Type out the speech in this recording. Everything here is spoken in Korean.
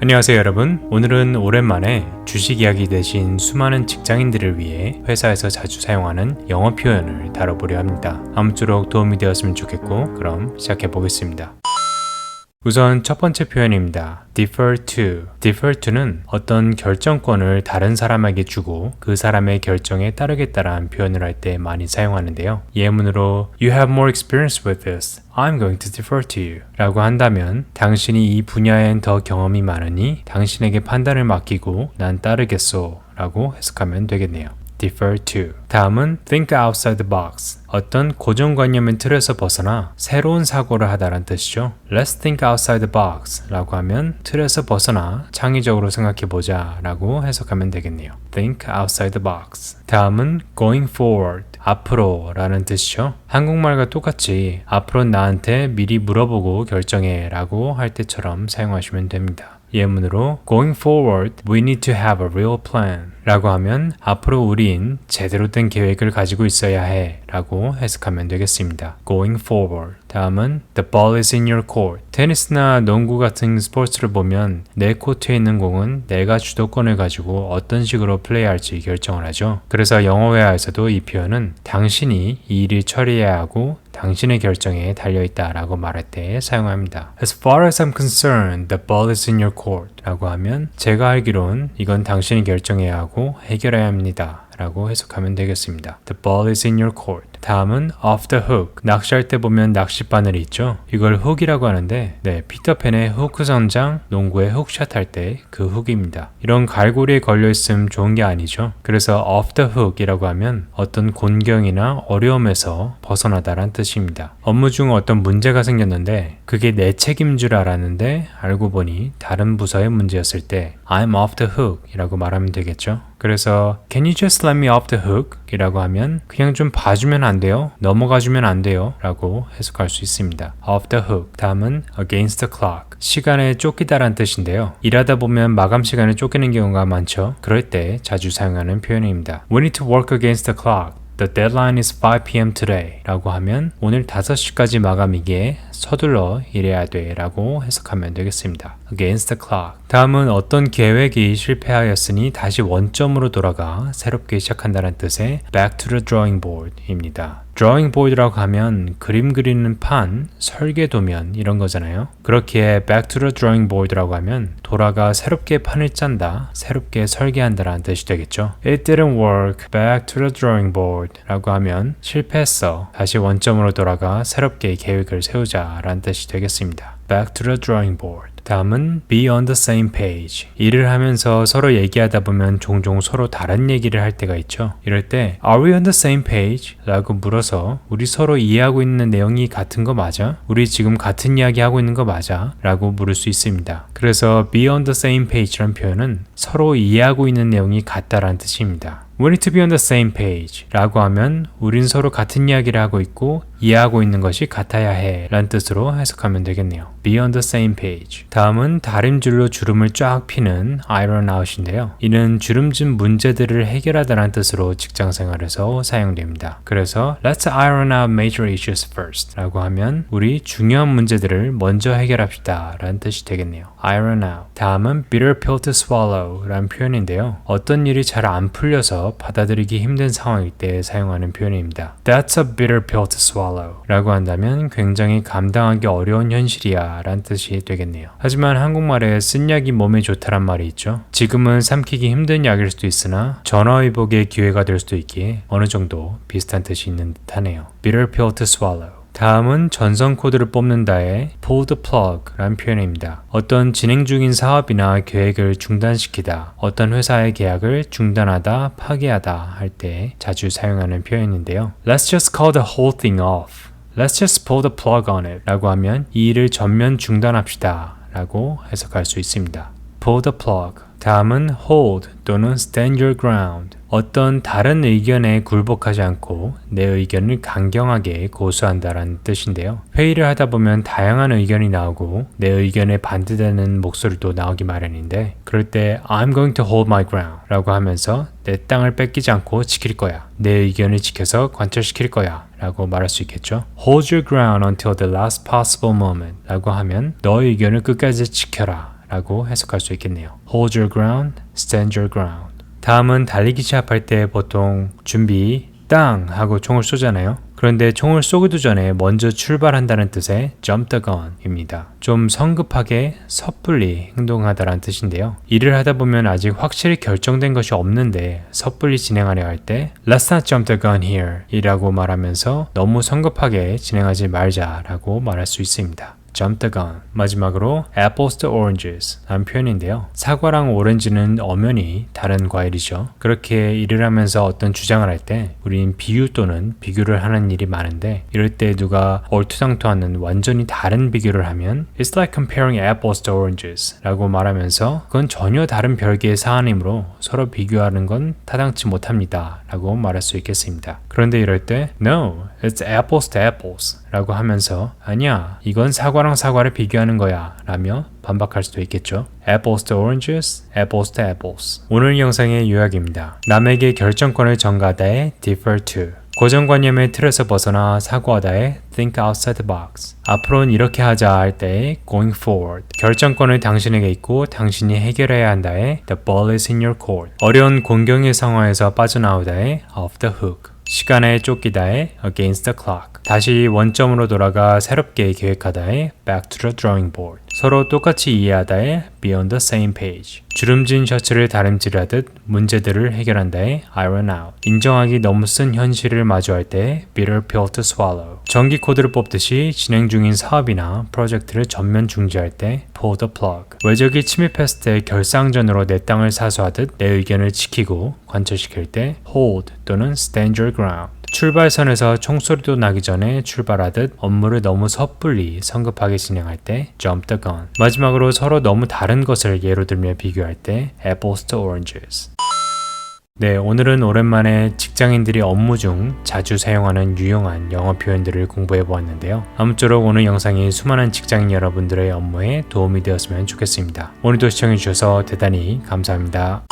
안녕하세요 여러분. 오늘은 오랜만에 주식 이야기 대신 수많은 직장인들을 위해 회사에서 자주 사용하는 영어 표현을 다뤄보려 합니다. 아무쪼록 도움이 되었으면 좋겠고 그럼 시작해 보겠습니다. 우선 첫 번째 표현입니다. defer to. defer to는 어떤 결정권을 다른 사람에게 주고 그 사람의 결정에 따르겠다라는 표현을 할 때 많이 사용하는데요. 예문으로 You have more experience with this. I'm going to defer to you. 라고 한다면 당신이 이 분야엔 더 경험이 많으니 당신에게 판단을 맡기고 난 따르겠소 라고 해석하면 되겠네요. defer to. 다음은 think outside the box. 어떤 고정관념의 틀에서 벗어나 새로운 사고를 하다란 뜻이죠. Let's think outside the box 라고 하면 틀에서 벗어나 창의적으로 생각해보자 라고 해석하면 되겠네요. think outside the box. 다음은 going forward. 앞으로 라는 뜻이죠. 한국말과 똑같이 앞으로 나한테 미리 물어보고 결정해 라고 할 때처럼 사용하시면 됩니다. 예문으로 Going forward, we need to have a real plan 라고 하면 앞으로 우린 제대로 된 계획을 가지고 있어야 해 라고 해석하면 되겠습니다. Going forward. 다음은 The ball is in your court. 테니스나 농구 같은 스포츠를 보면 내 코트에 있는 공은 내가 주도권을 가지고 어떤 식으로 플레이할지 결정을 하죠. 그래서 영어 회화에서도 이 표현은 당신이 이 일을 처리해야 하고 당신의 결정에 달려있다 라고 말할 때 사용합니다. As far as I'm concerned, the ball is in your court 라고 하면 제가 알기론 이건 당신이 결정해야 하고 해결해야 합니다 라고 해석하면 되겠습니다. The ball is in your court. 다음은 off the hook. 낚시할 때 보면 낚싯바늘이 있죠. 이걸 훅이라고 하는데 피터팬의 후크 선장 농구의 훅샷 할 때 그 훅입니다. 이런 갈고리에 걸려있으면 좋은 게 아니죠. 그래서 off the hook이라고 하면 어떤 곤경이나 어려움에서 벗어나다란 뜻입니다. 업무 중 어떤 문제가 생겼는데 그게 내 책임인 줄 알았는데 알고 보니 다른 부서의 문제였을 때 I'm off the hook 이라고 말하면 되겠죠. 그래서 Can you just let me off the hook? 이라고 하면 그냥 좀 봐주면 안 돼요? 넘어가주면 안 돼요? 라고 해석할 수 있습니다. off the hook. 다음은 against the clock. 시간에 쫓기다란 뜻인데요. 일하다 보면 마감 시간에 쫓기는 경우가 많죠. 그럴 때 자주 사용하는 표현입니다. We need to work against the clock. The deadline is 5 p.m. today 라고 하면 오늘 5시까지 마감이기에 서둘러 일해야 돼 라고 해석하면 되겠습니다. Against the clock. 다음은 어떤 계획이 실패하였으니 다시 원점으로 돌아가 새롭게 시작한다는 뜻의 back to the drawing board 입니다. drawing board라고 하면 그림 그리는 판, 설계도면 이런 거잖아요. 그렇기에 back to the drawing board라고 하면 돌아가 새롭게 판을 짠다, 새롭게 설계한다라는 뜻이 되겠죠. It didn't work, back to the drawing board 라고 하면 실패했어, 다시 원점으로 돌아가 새롭게 계획을 세우자 라는 뜻이 되겠습니다. back to the drawing board. 다음은 be on the same page. 일을 하면서 서로 얘기하다 보면 종종 서로 다른 얘기를 할 때가 있죠. 이럴 때 Are we on the same page? 라고 물어서 우리 서로 이해하고 있는 내용이 같은 거 맞아? 우리 지금 같은 이야기 하고 있는 거 맞아? 라고 물을 수 있습니다. 그래서 be on the same page란 표현은 서로 이해하고 있는 내용이 같다라는 뜻입니다. We need to be on the same page 라고 하면 우린 서로 같은 이야기를 하고 있고 이해하고 있는 것이 같아야 해 라는 뜻으로 해석하면 되겠네요. Be on the same page. 다음은 다림줄로 주름을 쫙 피는 iron out인데요. 이는 주름진 문제들을 해결하다라는 뜻으로 직장생활에서 사용됩니다. 그래서 Let's iron out major issues first 라고 하면 우리 중요한 문제들을 먼저 해결합시다 라는 뜻이 되겠네요. Iron out. 다음은 bitter pill to swallow 라는 표현인데요. 어떤 일이 잘 안 풀려서 받아들이기 힘든 상황일 때 사용하는 표현입니다. That's a bitter pill to swallow 라고 한다면 굉장히 감당하기 어려운 현실이야 라는 뜻이 되겠네요. 하지만 한국말에 쓴 약이 몸에 좋다란 말이 있죠. 지금은 삼키기 힘든 약일 수도 있으나 전화위복의 기회가 될 수도 있기에 어느 정도 비슷한 뜻이 있는 듯하네요. bitter pill to swallow. 다음은 전선 코드를 뽑는다의 pull the plug 라는 표현입니다. 어떤 진행 중인 사업이나 계획을 중단시키다, 어떤 회사의 계약을 중단하다, 파기하다 할 때 자주 사용하는 표현인데요. Let's just call the whole thing off. Let's just pull the plug on it 라고 하면 이 일을 전면 중단합시다 라고 해석할 수 있습니다. pull the plug. 다음은 hold 또는 stand your ground. 어떤 다른 의견에 굴복하지 않고 내 의견을 강경하게 고수한다라는 뜻인데요. 회의를 하다 보면 다양한 의견이 나오고 내 의견에 반대되는 목소리도 나오기 마련인데 그럴 때 I'm going to hold my ground 라고 하면서 내 땅을 뺏기지 않고 지킬 거야. 내 의견을 지켜서 관철시킬 거야 라고 말할 수 있겠죠. Hold your ground until the last possible moment 라고 하면 너의 의견을 끝까지 지켜라 라고 해석할 수 있겠네요. Hold your ground, stand your ground. 다음은 달리기 시합할 때 보통 준비, 땅! 하고 총을 쏘잖아요. 그런데 총을 쏘기도 전에 먼저 출발한다는 뜻의 jump the gun입니다. 좀 성급하게 섣불리 행동하다라는 뜻인데요. 일을 하다 보면 아직 확실히 결정된 것이 없는데 섣불리 진행하려 할 때 Let's not jump the gun here 이라고 말하면서 너무 성급하게 진행하지 말자라고 말할 수 있습니다. jump the gun. 마지막으로 apples to oranges 라는 표현인데요. 사과랑 오렌지는 엄연히 다른 과일이죠. 그렇게 일을 하면서 어떤 주장을 할 때 우린 비유 또는 비교를 하는 일이 많은데 이럴 때 누가 얼토당토하는 완전히 다른 비교를 하면 It's like comparing apples to oranges 라고 말하면서 그건 전혀 다른 별개의 사안이므로 서로 비교하는 건 타당치 못합니다 라고 말할 수 있겠습니다. 그런데 이럴 때 No, it's apples to apples 라고 하면서 아니야, 이건 사과랑 사과를 비교하는 거야 라며 반박할 수도 있겠죠. Apples to oranges, apples to apples. 오늘 영상의 요약입니다. 남에게 결정권을 전가하다의 defer to. 고정관념의 틀에서 벗어나 사고하다의 think outside the box. 앞으로는 이렇게 하자 할 때의 going forward. 결정권을 당신에게 있고 당신이 해결해야 한다의 the ball is in your court. 어려운 공경의 상황에서 빠져나오다의 off the hook. 시간에 쫓기다의 against the clock. 다시 원점으로 돌아가 새롭게 계획하다의 back to the drawing board. 서로 똑같이 이해하다의 be on the same page. 주름진 셔츠를 다림질하듯 문제들을 해결한다의 iron out. 인정하기 너무 쓴 현실을 마주할 때 bitter pill to swallow. 전기 코드를 뽑듯이 진행 중인 사업이나 프로젝트를 전면 중지할 때 pull the plug. 외적이 침입했을 때 결상전으로 내 땅을 사수하듯 내 의견을 지키고 관철시킬 때 hold 또는 stand your ground. 출발선에서 총소리도 나기 전에 출발하듯 업무를 너무 섣불리 성급하게 진행할 때 jump the gun. 마지막으로 서로 너무 다른 것을 예로 들며 비교할 때 apples to oranges. 네, 오늘은 오랜만에 직장인들이 업무 중 자주 사용하는 유용한 영어 표현들을 공부해 보았는데요. 아무쪼록 오늘 영상이 수많은 직장인 여러분들의 업무에 도움이 되었으면 좋겠습니다. 오늘도 시청해 주셔서 대단히 감사합니다.